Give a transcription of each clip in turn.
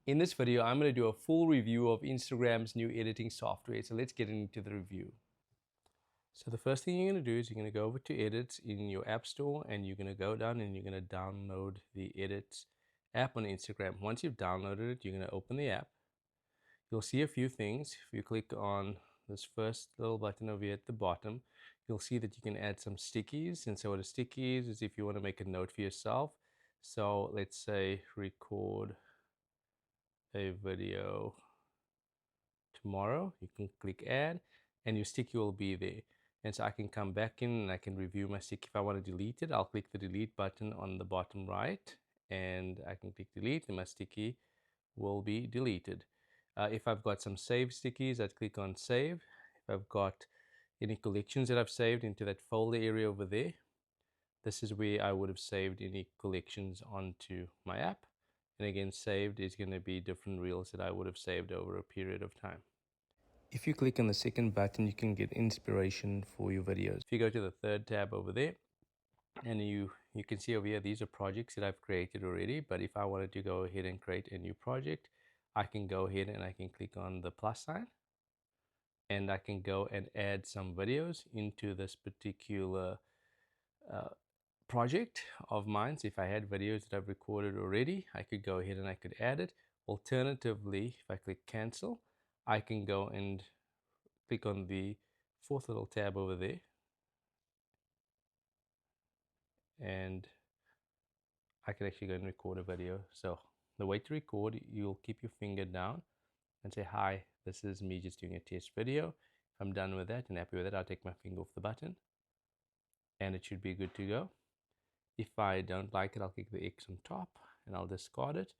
In this video, I'm going to do a full review of Instagram's new editing software. So let's get into the review. So the first thing you're going to do is you're going to go over to Edits in your App Store, and you're going to go down and you're going to download the Edits app on Instagram. Once you've downloaded it, you're going to open the app. You'll see a few things. If you click on this first little button over here at the bottom, you'll see that you can add some stickies. And so what a sticky is if you want to make a note for yourself. So let's say record a video tomorrow. You can click add and your sticky will be there. And so I can come back in and I can review my sticky. If I want to delete it, I'll click the delete button on the bottom right and I can click delete and my sticky will be deleted. If I've got some saved stickies, I'd click on save. If I've got any collections that I've saved into that folder area over there, this is where I would have saved any collections onto my app. And again, saved is going to be different reels that I would have saved over a period of time. If you click on the second button, you can get inspiration for your videos. If you go to the third tab over there, and you can see over here, these are projects that I've created already. But if I wanted to go ahead and create a new project, I can go ahead and I can click on the plus sign. And I can go and add some videos into this particular project of mine. So if I had videos that I've recorded already, I could go ahead and I could add it. Alternatively, if I click cancel, I can go and click on the fourth little tab over there and I can actually go and record a video. So the way to record, you'll keep your finger down and say, hi, this is me just doing a test video. If I'm done with that and happy with it, I'll take my finger off the button and it should be good to go. If I don't like it, I'll click the X on top and I'll discard it.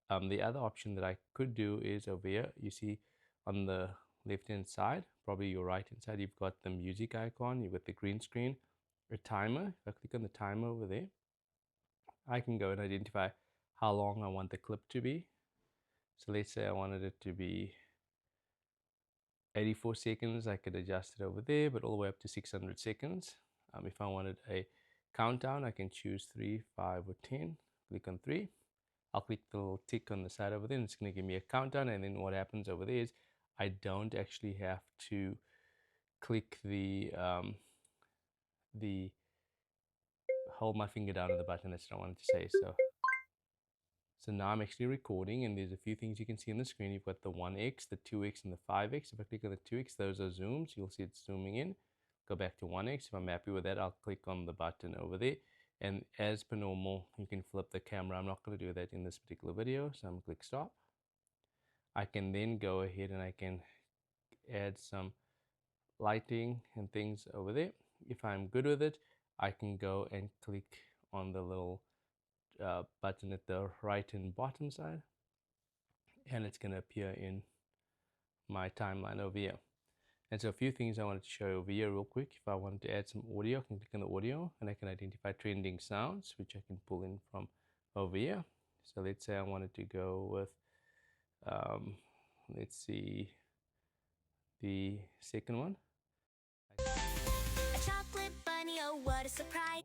The other option that I could do is over here, you see on the left hand side, probably your right hand side, you've got the music icon, you've got the green screen, a timer. If I click on the timer over there, I can go and identify how long I want the clip to be. So let's say I wanted it to be 84 seconds, I could adjust it over there, but all the way up to 600 seconds. If I wanted a countdown, I can choose 3, 5, or 10. Click on 3. I'll click the little tick on the side over there and it's going to give me a countdown. And then what happens over there is I don't actually have to click the hold my finger down on the button. That's what I wanted to say. So now I'm actually recording and there's a few things you can see on the screen. You've got the 1x, the 2x, and the 5x. If I click on the 2x, those are zooms. You'll see it's zooming in. Go back to 1x. If I'm happy with that, I'll click on the button over there. And as per normal, you can flip the camera. I'm not going to do that in this particular video, so I'm going to click stop. I can then go ahead and I can add some lighting and things over there. If I'm good with it, I can go and click on the little button at the right and bottom side, and it's going to appear in my timeline over here. And so a few things I wanted to show you over here real quick. If I wanted to add some audio, I can click on the audio and I can identify trending sounds, which I can pull in from over here. So let's say I wanted to go with, let's see, the second one. A chocolate bunny, oh what a surprise.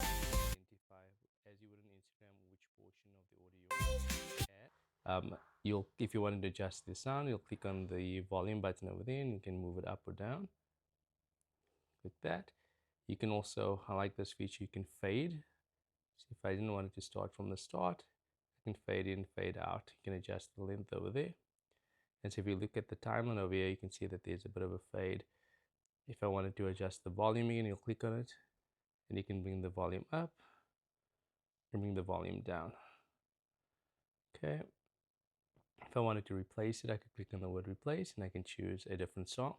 Identify, as you would on Instagram, which portion of the audio you want to add. If you wanted to adjust the sound, you'll click on the volume button over there and you can move it up or down. Click that. You can also, I like this feature, you can fade. So if I didn't want it to start from the start, I can fade in, fade out. You can adjust the length over there. And so if you look at the timeline over here, you can see that there's a bit of a fade. If I wanted to adjust the volume again, you'll click on it and you can bring the volume up and bring the volume down. Okay. If I wanted to replace it, I could click on the word replace and I can choose a different song.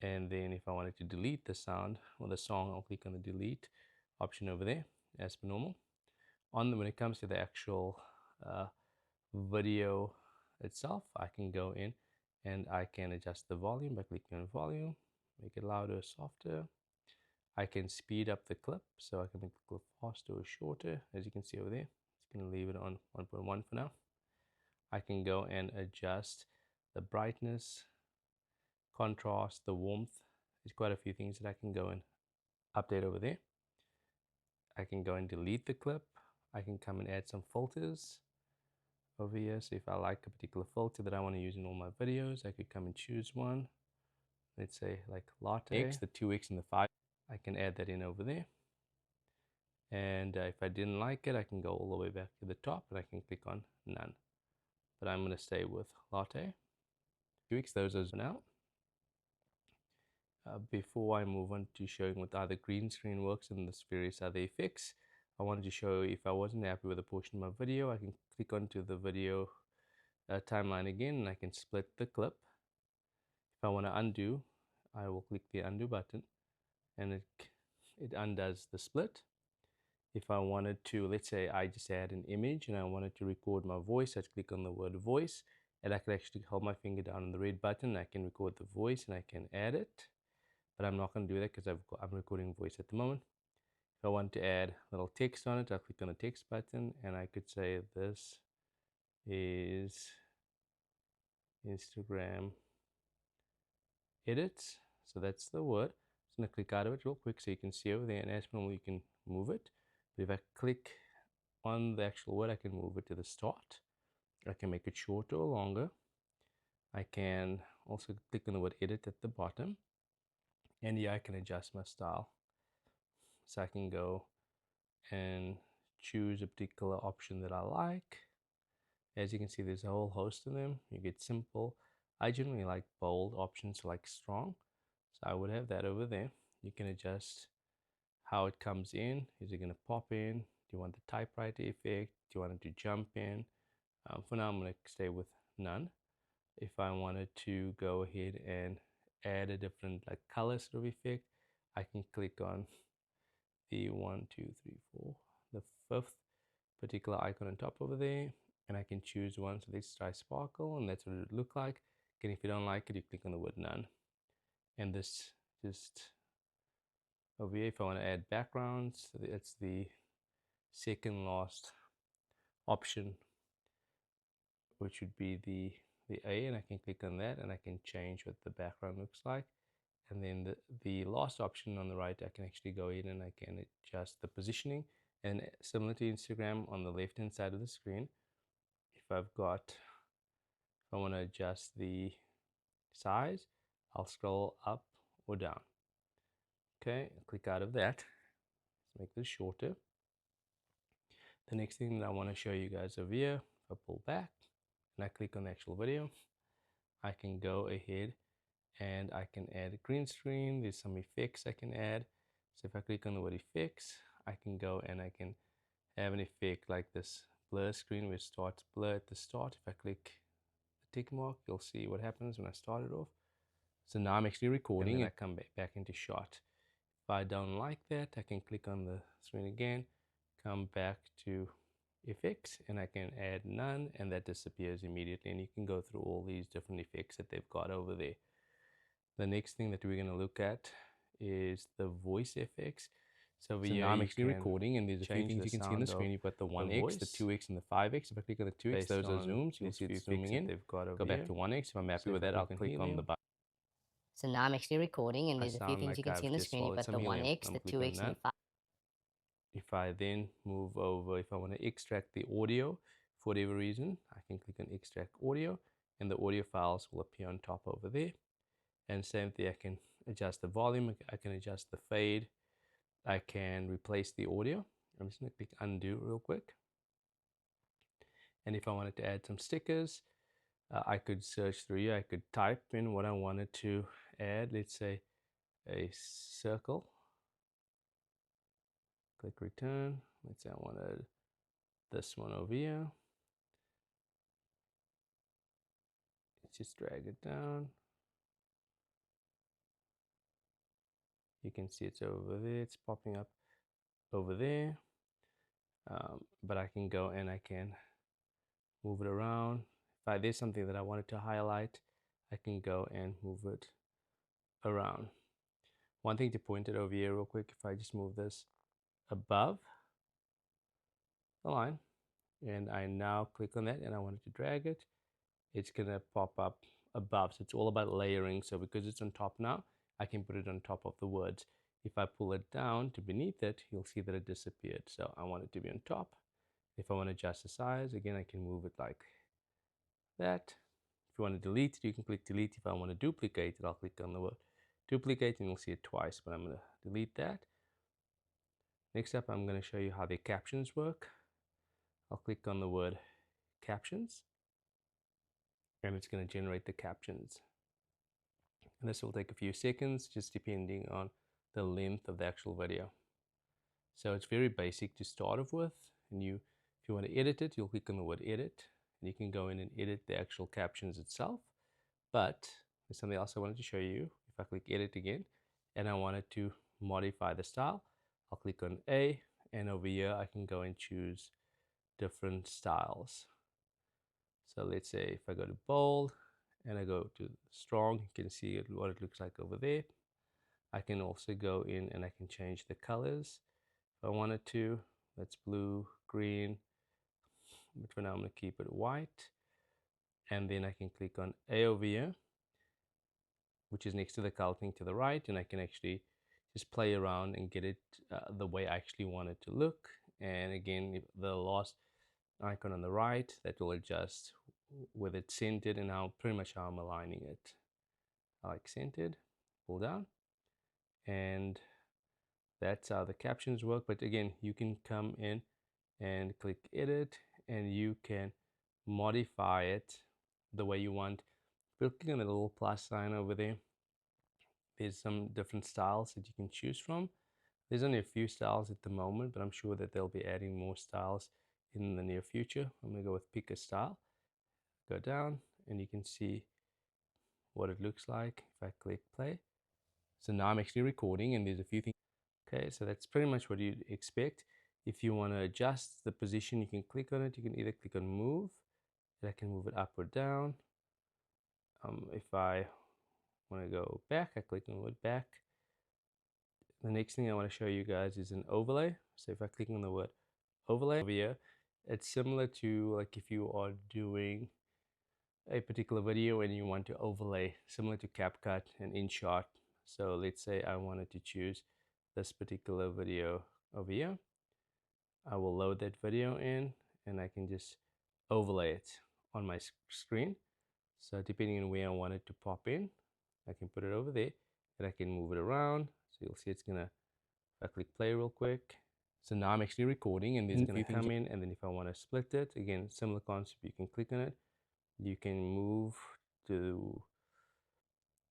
And then if I wanted to delete the sound or the song, I'll click on the delete option over there as per normal. When it comes to the actual video itself, I can go in and I can adjust the volume by clicking on volume, make it louder or softer. I can speed up the clip, so I can make the clip faster or shorter. As you can see over there, it's going to leave it on 1.1 for now. I can go and adjust the brightness, contrast, the warmth. There's quite a few things that I can go and update over there. I can go and delete the clip. I can come and add some filters. over here. So if I like a particular filter that I want to use in all my videos, I could come and choose one. Let's say like latte. X, the 2x and the 5. I can add that in over there. And if I didn't like it, I can go all the way back to the top and I can click on none. But I'm going to stay with latte. 2x, those are now. Before I move on to showing what other green screen works and this various other effects, I wanted to show if I wasn't happy with a portion of my video, I can click onto the video timeline again and I can split the clip. If I want to undo, I will click the undo button and it undoes the split. If I wanted to, let's say I just had an image and I wanted to record my voice, I'd click on the word voice and I could actually hold my finger down on the red button. I can record the voice and I can add it, but I'm not going to do that because I'm recording voice at the moment. If I want to add a little text on it, I'll click on the text button and I could say this is Instagram edits. So that's the word. I'm just going to click out of it real quick so you can see over there, and as normal you can move it. But if I click on the actual word, I can move it to the start. I can make it shorter or longer. I can also click on the word edit at the bottom, and here I can adjust my style. So I can go and choose a particular option that I like. As you can see, there's a whole host of them. You get simple. I generally like bold options, like strong. So I would have that over there. You can adjust how it comes in. Is it going to pop in? Do you want the typewriter effect? Do you want it to jump in? For now, I'm going to stay with none. If I wanted to go ahead and add a different like color sort of effect, I can click on the 1, 2, 3, 4, the 5th particular icon on top over there, and I can choose one. So let's try sparkle, and that's what it would look like. Again, if you don't like it, you click on the word none, and this just over here. If I want to add backgrounds, that's the second last option, which would be the A, and I can click on that and I can change what the background looks like. And then the last option on the right, I can actually go in and I can adjust the positioning. And similar to Instagram, on the left hand side of the screen, if I want to adjust the size, I'll scroll up or down. Okay, click out of that. Let's make this shorter. The next thing that I want to show you guys over here, if I pull back and I click on the actual video, I can go ahead and I can add a green screen. There's some effects I can add. So if I click on the word effects, I can go and I can have an effect like this blur screen where it starts blur at the start. If I click the tick mark, you'll see what happens when I start it off. So now I'm actually recording and I come back into shot. If I don't like that, I can click on the screen again, come back to effects, and I can add none, and that disappears immediately. And you can go through all these different effects that they've got over there. The next thing that we're going to look at is the voice effects. So now I'm actually recording, and there's a few things you can see on the screen. You've got the 1x, the 2x, and the 5x. If I click on the 2x, those are zooms. You'll see it's zooming in. They've got go back to 1x. If I'm happy with that, I'll click on the button. So now I'm actually recording, and there's a few things you can see on the screen. You've got the 1x, the 2x, and the 5. If I then move over, if I want to extract the audio for whatever reason, I can click on extract audio, and the audio files will appear on top over there. And same thing, I can adjust the volume, I can adjust the fade, I can replace the audio. I'm just going to click undo real quick. And if I wanted to add some stickers, I could search through here. I could type in what I wanted to add. Let's say a circle. Click return. Let's say I wanted this one over here. Let's just drag it down. You can see it's over there. It's popping up over there. But I can go and I can move it around. If there's something that I wanted to highlight, I can go and move it around. One thing to point it over here real quick, if I just move this above the line and I now click on that and I wanted to drag it, it's gonna pop up above. So it's all about layering. So because it's on top now, I can put it on top of the words. If I pull it down to beneath it, you'll see that it disappeared. So I want it to be on top. If I want to adjust the size, again, I can move it like that. If you want to delete it, you can click delete. If I want to duplicate it, I'll click on the word duplicate and you'll see it twice, but I'm going to delete that. Next up, I'm going to show you how the captions work. I'll click on the word captions and it's going to generate the captions. And this will take a few seconds, just depending on the length of the actual video. So it's very basic to start off with. And if you want to edit it, you'll click on the word edit and you can go in and edit the actual captions itself. But there's something else I wanted to show you. If I click edit again and I wanted to modify the style, I'll click on A, and over here I can go and choose different styles. So let's say if I go to bold and I go to strong, you can see what it looks like over there. I can also go in and I can change the colors if I wanted to. That's blue, green, but for now I'm going to keep it white. And then I can click on A over here, which is next to the color thing to the right, and I can actually just play around and get it the way I actually want it to look. And again, if the last icon on the right, that will adjust with it centered and how pretty much how I'm aligning it. I like centered, pull down, and that's how the captions work. But again, you can come in and click edit and you can modify it the way you want. We'll click on the little plus sign over there. There's some different styles that you can choose from. There's only a few styles at the moment, but I'm sure that they'll be adding more styles in the near future. I'm going to go with pick a style. Go down and you can see what it looks like if I click play. So now I'm actually recording and there's a few things. Okay, so that's pretty much what you'd expect. If you want to adjust the position, you can click on it. You can either click on move, and I can move it up or down. If I want to go back, I click on the word back. The next thing I want to show you guys is an overlay. So if I click on the word overlay over here, it's similar to like if you are doing a particular video and you want to overlay, similar to CapCut and InShot. So let's say I wanted to choose this particular video over here. I will load that video in and I can just overlay it on my screen. So depending on where I want it to pop in, I can put it over there and I can move it around. So you'll see it's gonna, if I click play real quick. So now I'm actually recording and there's gonna come in, and then if I want to split it, again, similar concept, you can click on it. You can move to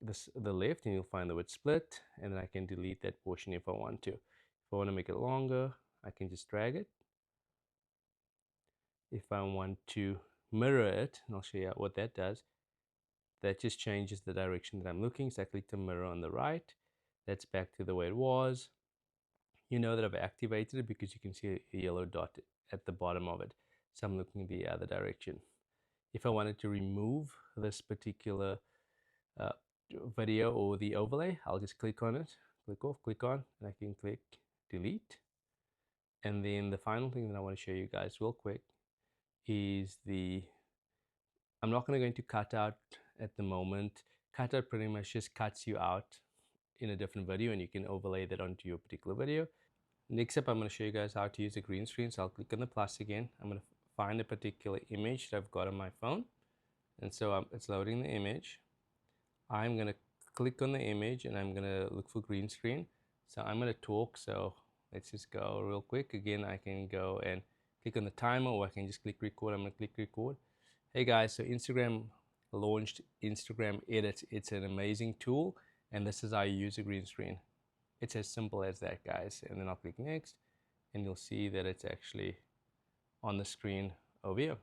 the left and you'll find the word split, and then I can delete that portion if I want to. If I want to make it longer, I can just drag it. If I want to mirror it, and I'll show you what that does, that just changes the direction that I'm looking. So I click the mirror on the right. That's back to the way it was. You know that I've activated it because you can see a yellow dot at the bottom of it. So I'm looking the other direction. If I wanted to remove this particular video or the overlay, I'll just click on it, click off, click on, and I can click delete. And then the final thing that I want to show you guys real quick is I'm not going to go into cutout at the moment. Cutout pretty much just cuts you out in a different video and you can overlay that onto your particular video. Next up, I'm going to show you guys how to use a green screen. So I'll click on the plus again. I'm going to find a particular image that I've got on my phone. And so it's loading the image. I'm going to click on the image and I'm going to look for green screen. So I'm going to talk. So let's just go real quick. Again, I can go and click on the timer, or I can just click record. I'm going to click record. Hey guys, so Instagram launched Instagram Edit. It's an amazing tool, and this is how you use a green screen. It's as simple as that, guys. And then I'll click next, and you'll see that it's actually on the screen over here.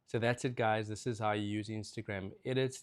So that's it, guys. This is how you use Instagram Edits.